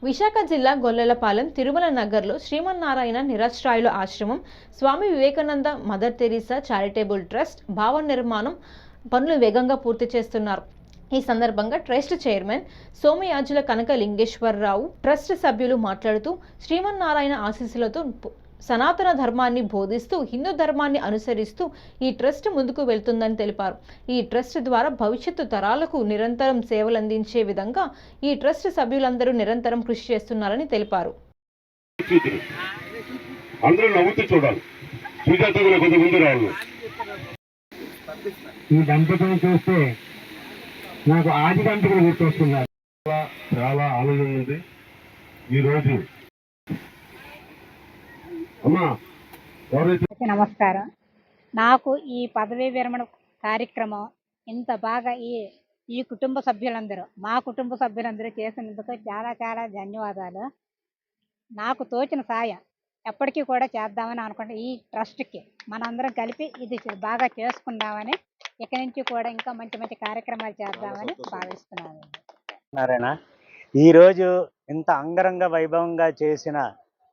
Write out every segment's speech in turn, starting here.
విశాఖ జిల్లా గొల్లలపాలెం తిరుమల నగర్లో శ్రీమన్నారాయణ నిరాశ్రాయుల ఆశ్రమం, Swami Vivekananda mother Teresa charitable trust భవన నిర్మాణం పనులు వేగంగా పూర్తి చేస్తున్నారు. ఈ సందర్భంగా trust chairman Somayajula Kanaka Lingeswararao, trust సభ్యులు మాట్లాడుతూ శ్రీమన్నారాయణ ఆశీస్సులతో సనాతన ధర్మాన్ని బోధిస్తూ హిందూ ధర్మాన్ని అనుసరిస్తూ ఈ ట్రస్ట్ ముందుకు వెళ్తుందని తెలిపారు. ఈ ట్రస్ట్ ద్వారా భవిష్యత్తు తరాలకు నిరంతరం సేవలందించే విధంగా ఈ ట్రస్ట్ సభ్యులందరూ నిరంతరం కృషి చేస్తున్నారని తెలిపారు. ఈ దంపతులను చూస్తే నాకు ఆది దంపతులు గుర్తొస్తున్నారు. చాలా ఆనందం ఉంది. ఈరోజు నమస్కారం. నాకు ఈ పదవీ విరమణ కార్యక్రమం ఇంత బాగా ఈ కుటుంబ సభ్యులందరూ మా కుటుంబ సభ్యులందరూ చేసినందుకు చాలా చాలా ధన్యవాదాలు. నాకు తోచిన సాయం ఎప్పటికీ కూడా చేద్దామని అనుకుంటే ఈ ట్రస్ట్కి మనందరం కలిపి ఇది బాగా చేసుకుందామని ఇక్కడి నుంచి కూడా ఇంకా మంచి మంచి కార్యక్రమాలు చేద్దామని భావిస్తున్నాను. నారాయణ ఈరోజు ఇంత అంగరంగ వైభవంగా చేసిన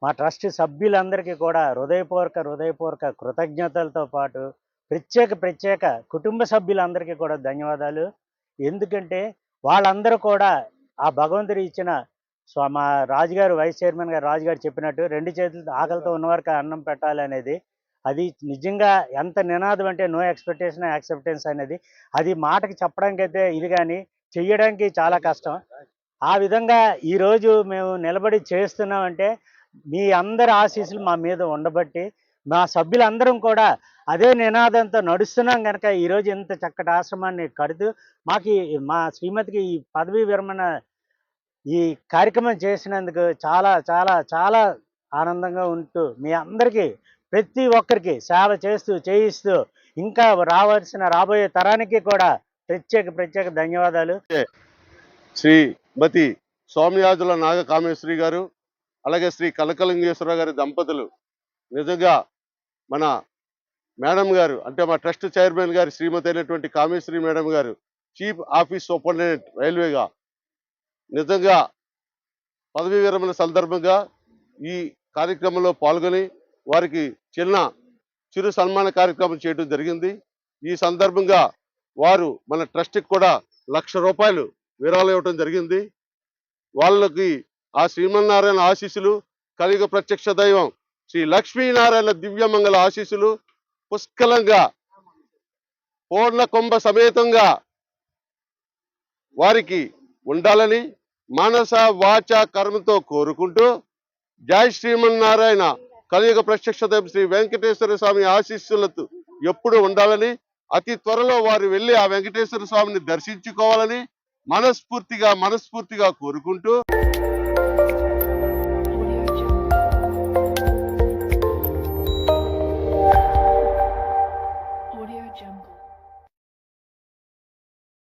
మా ట్రస్ట్ సభ్యులందరికీ కూడా హృదయపూర్వక కృతజ్ఞతలతో పాటు ప్రత్యేక కుటుంబ సభ్యులందరికీ కూడా ధన్యవాదాలు. ఎందుకంటే వాళ్ళందరూ కూడా ఆ భగవంతుడు ఇచ్చిన మా రాజుగారు, వైస్ చైర్మన్ గారు రాజుగారు చెప్పినట్టు 2 చేతులతో ఆకలితో ఉన్నవారికి అన్నం పెట్టాలి అనేది, అది నిజంగా ఎంత నినాదం అంటే నో ఎక్స్పెక్టేషన్ యాక్సెప్టెన్స్ అనేది. అది మాటకి చెప్పడానికి అయితే ఇది, కానీ చెయ్యడానికి చాలా కష్టం. ఆ విధంగా ఈరోజు మేము నిలబడి చేస్తున్నామంటే మీ అందరి ఆశీస్సులు మా మీద ఉండబట్టి, మా సభ్యులందరం కూడా అదే నినాదంతో నడుస్తున్నాం కనుక ఈరోజు ఇంత చక్కటి ఆశ్రమాన్ని కడుతూ మా శ్రీమతికి ఈ పదవీ విరమణ ఈ కార్యక్రమం చేసినందుకు చాలా చాలా చాలా ఆనందంగా ఉంటూ మీ అందరికీ ప్రతి ఒక్కరికి సేవ చేయిస్తూ ఇంకా రాబోయే తరానికి కూడా ప్రత్యేక ధన్యవాదాలు. శ్రీమతి సోమయాజుల నాగకామేశ్వరి గారు, అలాగే శ్రీ కనకలింగేశ్వర గారి దంపతులు నిజంగా మన మేడం గారు అంటే మా ట్రస్ట్ చైర్మన్ గారి శ్రీమతి అయినటువంటి కామేశ్వరి మేడం గారు చీఫ్ ఆఫీస్ సూపరింటెండెంట్ రైల్వేగా నిజంగా పదవీ విరమణ సందర్భంగా ఈ కార్యక్రమంలో పాల్గొని వారికి చిరు సన్మాన కార్యక్రమం చేయడం జరిగింది. ఈ సందర్భంగా వారు మన ట్రస్ట్కి కూడా ₹1,00,000 విరాళం ఇవ్వడం జరిగింది. వాళ్ళకి ఆ శ్రీమన్నారాయణ ఆశీస్సులు, కలియుగ ప్రత్యక్ష దైవం శ్రీ లక్ష్మీనారాయణ దివ్యమంగళ ఆశీస్సులు పుష్కలంగా పూర్ణ కుంభ సమేతంగా వారికి ఉండాలని మనస వాచ కర్మతో కోరుకుంటూ, జై శ్రీమన్నారాయణ, కలియుగ ప్రత్యక్ష దైవం శ్రీ వెంకటేశ్వర స్వామి ఆశీస్సులతో ఎప్పుడు ఉండాలని, అతి త్వరలో వారు వెళ్ళి ఆ వెంకటేశ్వర స్వామిని దర్శించుకోవాలని మనస్ఫూర్తిగా కోరుకుంటూ